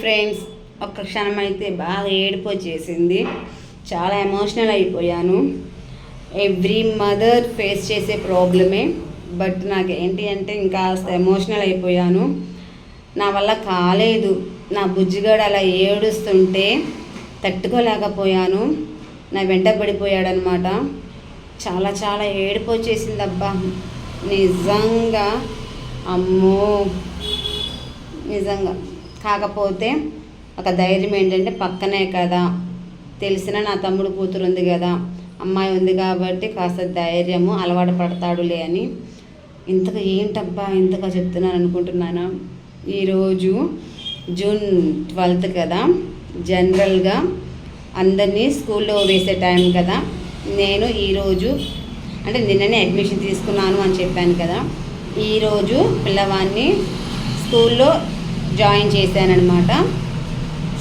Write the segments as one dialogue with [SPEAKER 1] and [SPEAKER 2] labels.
[SPEAKER 1] Friends, ఒక్క క్షణం అయితే బాగా ఏడుపు వచ్చేసింది. చాలా ఎమోషనల్ అయిపోయాను. ఎవ్రీ మదర్ ఫేస్ చేసే ప్రాబ్లమే. బట్ నాకు ఏంటి అంటే ఇంకా ఎమోషనల్ అయిపోయాను. నా వల్ల కాలేదు. నా బుజ్జిగాడు అలా ఏడుస్తుంటే తట్టుకోలేకపోయాను. నా వెంట పడిపోయాడనమాట. చాలా చాలా ఏడుపు వచ్చేసింది అబ్బా, నిజంగా. అమ్మో, నిజంగా. కాకపోతే ఒక ధైర్యం ఏంటంటే పక్కనే కదా, తెలిసిన నా తమ్ముడు కూతురు ఉంది కదా, అమ్మాయి ఉంది కాబట్టి కాస్త ధైర్యము అలవాటు పడతాడులే అని. ఇంతగా ఏంటబ్బా ఇంతగా చెప్తున్నాను అనుకుంటున్నాను. ఈరోజు జూన్ 12 కదా, జనరల్గా అందరినీ స్కూల్లో వేసే టైం కదా. నేను ఈరోజు అంటే నిన్ననే అడ్మిషన్ తీసుకున్నాను అని చెప్పాను కదా. ఈరోజు పిల్లవాడిని స్కూల్లో జాయిన్ చేశానమాట.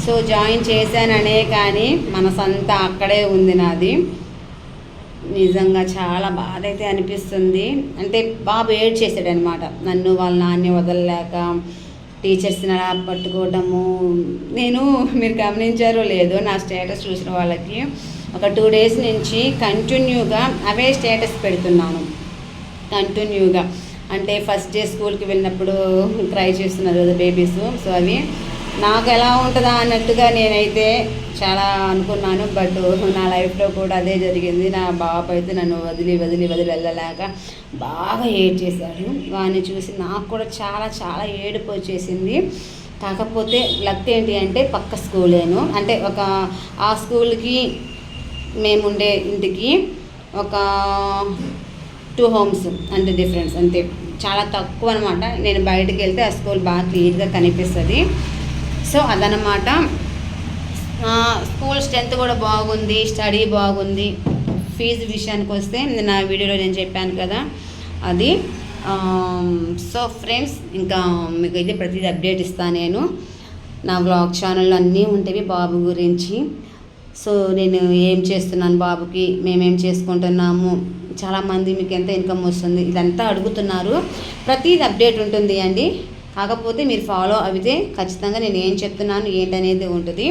[SPEAKER 1] సో జాయిన్ చేశాననే కానీ మనసంతా అక్కడే ఉంది నాది. నిజంగా చాలా బాధ అయితే అనిపిస్తుంది. అంటే బాబు ఏడ్ చేశాడనమాట. నన్ను వాళ్ళ నాన్న వదలలేక టీచర్స్ని అలా పట్టుకోవడము. నేను మీరు గమనించారో లేదో, నా స్టేటస్ చూసిన వాళ్ళకి ఒక 2 days నుంచి కంటిన్యూగా అవే స్టేటస్ పెడుతున్నాను. కంటిన్యూగా అంటే ఫస్ట్ డే స్కూల్కి వెళ్ళినప్పుడు ట్రై చేస్తున్నారు కదా బేబీస్. సో అవి నాకు ఎలా ఉంటుందా అన్నట్టుగా నేనైతే చాలా అనుకున్నాను. బట్ నా లైఫ్లో కూడా అదే జరిగింది. నా బాబు అయితే నన్ను వదిలి వదిలి వదిలి వెళ్ళలేక బాగా ఏడ్ చేశాడు. వాడిని చూసి నాకు కూడా చాలా చాలా ఏడుపు వచ్చేసింది. కాకపోతే లక్ ఏంటి అంటే పక్క స్కూలేను, అంటే ఒక ఆ స్కూల్కి మేముండే ఇంటికి ఒక 2 homes అంటే డిఫరెన్స్, అంతే. చాలా తక్కువ అనమాట. నేను బయటకు వెళ్తే ఆ స్కూల్ బాగా క్లియర్గా కనిపిస్తుంది. సో అదనమాట. స్కూల్ స్ట్రెంత్ కూడా బాగుంది, స్టడీ బాగుంది. ఫీజు విషయానికి వస్తే నా వీడియోలో నేను చెప్పాను కదా అది. సో ఫ్రెండ్స్, ఇంకా మీకు అయితే ప్రతిదీ అప్డేట్ ఇస్తాను నేను. నా వ్లాగ్ ఛానల్లో అన్నీ ఉంటాయి బాబు గురించి. సో నేను ఏం చేస్తున్నాను బాబుకి, మేమేం చేసుకుంటున్నాము, చాలామంది మీకు ఎంత ఇన్కమ్ వస్తుంది, ఇదంతా అడుగుతున్నారు. ప్రతిదీ అప్డేట్ ఉంటుంది అండి. కాకపోతే మీరు ఫాలో అయితే ఖచ్చితంగా నేను ఏం చెప్తున్నాను ఏంటనేది ఉంటుంది.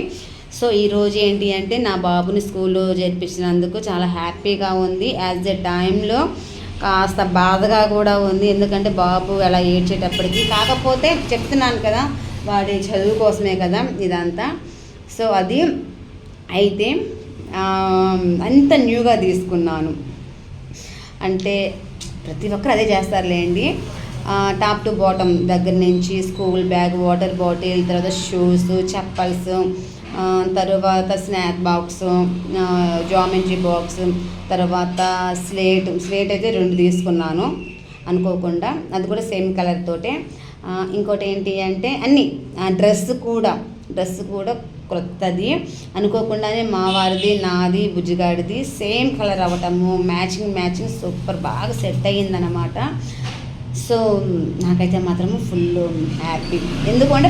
[SPEAKER 1] సో ఈరోజు ఏంటి అంటే నా బాబుని స్కూల్లో చేర్పించినందుకు చాలా హ్యాపీగా ఉంది. యాజ్ ఎ టైంలో కాస్త బాధగా కూడా ఉంది. ఎందుకంటే బాబు అలా ఏడ్చేటప్పటికి. కాకపోతే చెప్తున్నాను కదా, వాడి చదువు కోసమే కదా ఇదంతా. సో అది అయితే అంత న్యూగా తీసుకున్నాను. అంటే ప్రతి ఒక్కరు అదే చేస్తారులేండి. టాప్ టు బాటమ్ దగ్గర నుంచి స్కూల్ బ్యాగ్, వాటర్ బాటిల్, తర్వాత షూస్, చెప్పల్స్, తర్వాత స్నాక్ బాక్స్, జామెంట్రీ బాక్స్, తర్వాత స్లేట్ అయితే 2 తీసుకున్నాను అనుకోకుండా. అది కూడా సేమ్ కలర్ తోటే. ఇంకోటి ఏంటి అంటే అన్నీ డ్రెస్ కూడా కొత్తది అనుకోకుండానే మా వారిది, నాది, బుజ్జిగాడిది సేమ్ కలర్ అవ్వటము, మ్యాచింగ్ సూపర్ బాగా సెట్ అయ్యిందనమాట. సో నాకైతే మాత్రము ఫుల్ హ్యాపీ. ఎందుకంటే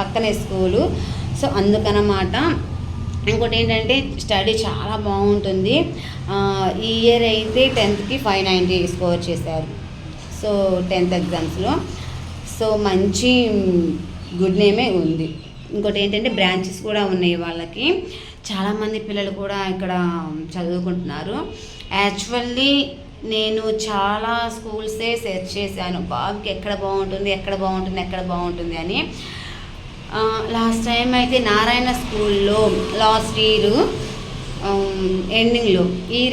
[SPEAKER 1] పక్కనే స్కూలు. సో అందుకనమాట. ఇంకోటి ఏంటంటే స్టడీ చాలా బాగుంటుంది. ఈ ఇయర్ అయితే 10th 590 స్కోర్ చేశారు. సో 10th ఎగ్జామ్స్లో. సో మంచి గుడ్ నేమే ఉంది. ఇంకోటి ఏంటంటే బ్రాంచెస్ కూడా ఉన్నాయి వాళ్ళకి. చాలామంది పిల్లలు కూడా ఇక్కడ చదువుకుంటున్నారు. యాక్చువల్లీ నేను చాలా స్కూల్సే సెర్చ్ చేశాను బాబుకి ఎక్కడ బాగుంటుంది అని. లాస్ట్ టైం అయితే నారాయణ స్కూల్లో లాస్ట్ ఇయర్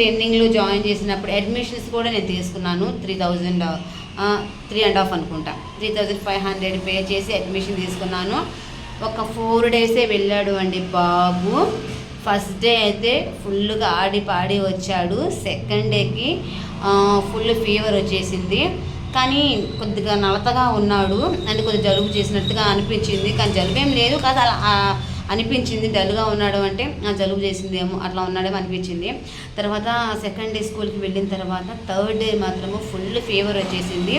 [SPEAKER 1] ఎండింగ్లో జాయిన్ చేసినప్పుడు అడ్మిషన్స్ కూడా నేను తీసుకున్నాను. 3,500 అనుకుంటా, 3,500 పే చేసి అడ్మిషన్ తీసుకున్నాను. ఒక 4 days వెళ్ళాడు అండి బాబు. ఫస్ట్ డే అయితే ఫుల్గా ఆడి పాడి వచ్చాడు. సెకండ్ డేకి ఫుల్ ఫీవర్ వచ్చేసింది. కానీ కొద్దిగా నలతగా ఉన్నాడు. అంటే కొద్దిగా జలుబు చేసినట్టుగా అనిపించింది. కానీ జలుబు ఏం లేదు కదా, అలా అనిపించింది. డల్గా ఉన్నాడు అంటే జలుబు చేసిందేమో, అట్లా ఉన్నాడేమో అనిపించింది. తర్వాత సెకండ్ డే స్కూల్కి వెళ్ళిన తర్వాత థర్డ్ డే మాత్రము ఫుల్ ఫీవర్ వచ్చేసింది.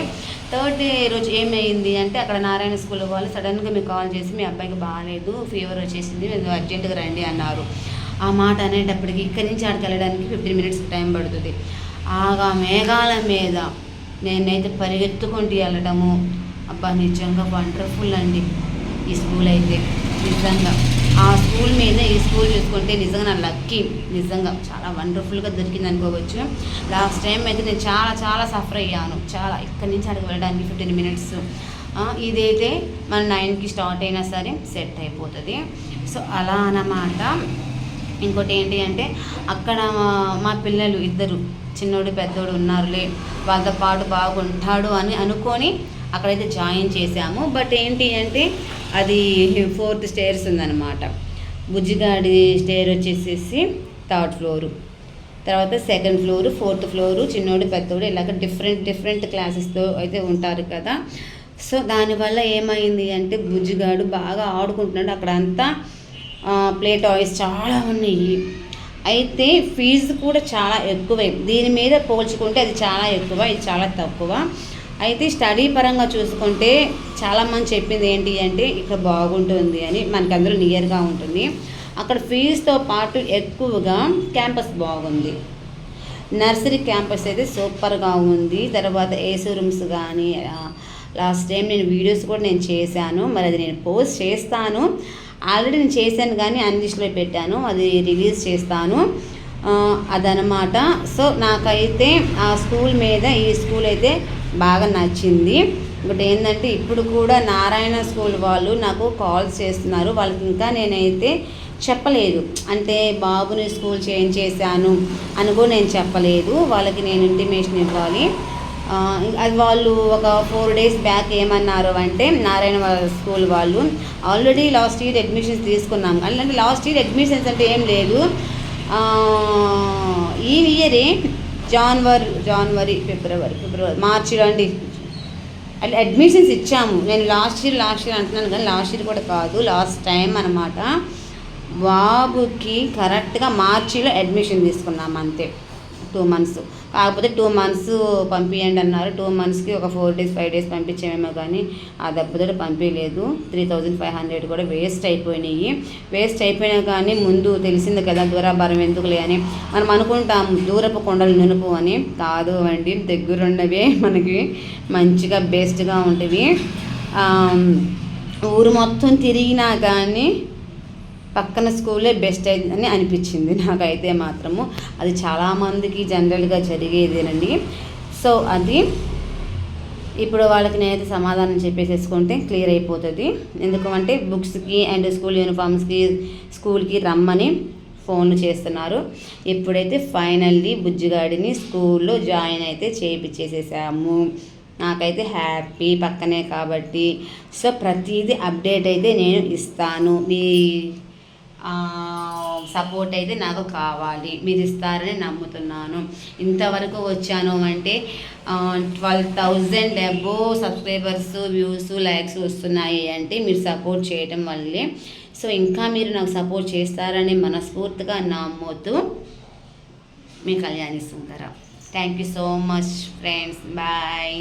[SPEAKER 1] థర్డ్ డే రోజు ఏమైంది అంటే అక్కడ నారాయణ స్కూల్ వాళ్ళు సడన్గా మీకు కాల్ చేసి మీ అబ్బాయికి బాగాలేదు, ఫీవర్ వచ్చేసింది, మీరు అర్జెంటుగా రండి అన్నారు. ఆ మాట అనేటప్పటికి ఇక్కడి నుంచి ఆడికి వెళ్ళడానికి 15 minutes టైం పడుతుంది. ఆగా మేఘాల మీద నేనైతే పరిగెత్తుకుంటూ వెళ్ళటము. అబ్బా నిజంగా వండర్ఫుల్ అండి. ఈ స్కూల్ అయితే నిజంగా. ఆ స్కూల్ మీద ఈ స్కూల్ చూసుకుంటే నిజంగా నా లక్కీ, నిజంగా చాలా వండర్ఫుల్గా దొరికింది అనుకోవచ్చు. లాస్ట్ టైం అయితే నేను చాలా చాలా సఫర్ అయ్యాను, చాలా. ఇక్కడి నుంచి అక్కడికి వెళ్ళడానికి 15 మినిట్స్. ఇదైతే మన 9కి స్టార్ట్ అయినా సరే సెట్ అయిపోతుంది. సో అలా అన్నమాట. ఇంకోటి ఏంటి అంటే అక్కడ మా పిల్లలు ఇద్దరు, చిన్నోడు పెద్దోడు ఉన్నారులే, వాళ్ళతో పాటు బాగుంటాడు అని అనుకొని అక్కడైతే జాయిన్ చేశాము. బట్ ఏంటి అంటే అది 4th స్టేర్స్ ఉందన్నమాట. బుజ్జిగాడి స్టేర్ వచ్చేసేసి 3rd ఫ్లోరు, తర్వాత 2nd ఫ్లోరు, 4th ఫ్లోరు, చిన్నోడు పెద్దోడు ఇలాగ డిఫరెంట్ క్లాసెస్తో అయితే ఉంటారు కదా. సో దానివల్ల ఏమైంది అంటే బుజ్జిగాడు బాగా ఆడుకుంటున్నాడు. అక్కడంతా ప్లే టాయ్స్ చాలా ఉన్నాయి. అయితే ఫీజు కూడా చాలా ఎక్కువే, దీని మీద పోల్చుకుంటే అది చాలా ఎక్కువ, ఇది చాలా తక్కువ. అయితే స్టడీ పరంగా చూసుకుంటే చాలామంది చెప్పింది ఏంటి అంటే ఇక్కడ బాగుంటుంది అని, మనకి అందులో నియర్గా ఉంటుంది. అక్కడ ఫీజుతో పాటు ఎక్కువగా క్యాంపస్ బాగుంది. నర్సరీ క్యాంపస్ అయితే సూపర్గా ఉంది. తర్వాత ఏసీ రూమ్స్ కానీ, లాస్ట్ టైం నేను వీడియోస్ కూడా నేను చేశాను, మరి అది నేను పోస్ట్ చేస్తాను. ఆల్రెడీ నేను చేశాను కానీ అన్లిస్ట్లో పెట్టాను, అది రిలీజ్ చేస్తాను అదనమాట. సో నాకైతే ఆ స్కూల్ మీద ఈ స్కూల్ అయితే బాగా నచ్చింది. బట్ ఏంటంటే ఇప్పుడు కూడా నారాయణ స్కూల్ వాళ్ళు నాకు కాల్స్ చేస్తున్నారు. వాళ్ళకి ఇంకా నేనైతే చెప్పలేదు, అంటే బాబుని స్కూల్ చేంజ్ చేశాను అని కూడా నేను చెప్పలేదు. వాళ్ళకి నేను ఇంటిమేషన్ ఇవ్వాలి. అది వాళ్ళు ఒక 4 డేస్ బ్యాక్ ఏమన్నారు అంటే నారాయణ స్కూల్ వాళ్ళు ఆల్రెడీ లాస్ట్ ఇయర్ అడ్మిషన్స్ తీసుకున్నాం. అంటే లాస్ట్ ఇయర్ అడ్మిషన్స్ అంటే ఏం లేదు, ఈ ఇయరే జనవరి ఫిబ్రవరి మార్చిలో అండి అంటే అడ్మిషన్స్ ఇచ్చాము. నేను లాస్ట్ ఇయర్ అంటున్నాను కానీ లాస్ట్ ఇయర్ కూడా కాదు, లాస్ట్ టైం అనమాట. బాబుకి కరెక్ట్గా మార్చిలో అడ్మిషన్ తీసుకున్నాం అంతే, 2 months. కాకపోతే 2 months పంపించండి అన్నారు. 2 monthsకి ఒక 4 days 5 days పంపించామేమో కానీ ఆ దెబ్బతో పంపించలేదు. 3500 కూడా వేస్ట్ అయిపోయినాయి. వేస్ట్ అయిపోయినా కానీ ముందు తెలిసింది కదా దూరాభారం ఎందుకులే అని మనం అనుకుంటాం, దూరపు కొండలు నునుపు అని. కాదు అండి, దగ్గరున్నవే మనకి మంచిగా బెస్ట్గా ఉంటుంది. ఊరు మొత్తం తిరిగినా కానీ పక్కన స్కూలే బెస్ట్ అని అనిపించింది నాకైతే మాత్రము. అది చాలామందికి జనరల్గా జరిగేదేనండి. సో అది ఇప్పుడు వాళ్ళకి నేనైతే సమాధానం చెప్పేసేసుకుంటే క్లియర్ అయిపోతుంది. ఎందుకంటే బుక్స్కి అండ్ స్కూల్ యూనిఫామ్స్కి స్కూల్కి రమ్మని ఫోన్లు చేస్తున్నారు. ఇప్పుడైతే ఫైనల్లీ బుజ్జిగాడిని స్కూల్లో జాయిన్ అయితే చేయించేసేసాము. నాకైతే హ్యాపీ, పక్కనే కాబట్టి. సో ప్రతిదీ అప్డేట్ అయితే నేను ఇస్తాను. మీ సపోర్ట్ అయితే నాకు కావాలి, మీరు ఇస్తారని నమ్ముతున్నాను. ఇంతవరకు వచ్చాను అంటే 12,000 అబోవ్ సబ్స్క్రైబర్స్, వ్యూస్, లైక్స్ వస్తున్నాయి అంటే మీరు సపోర్ట్ చేయటం వల్లే. సో ఇంకా మీరు నాకు సపోర్ట్ చేస్తారని మనస్ఫూర్తిగా నమ్ముతూ మీ Kalyani Sundara. Thank you so much friends, bye.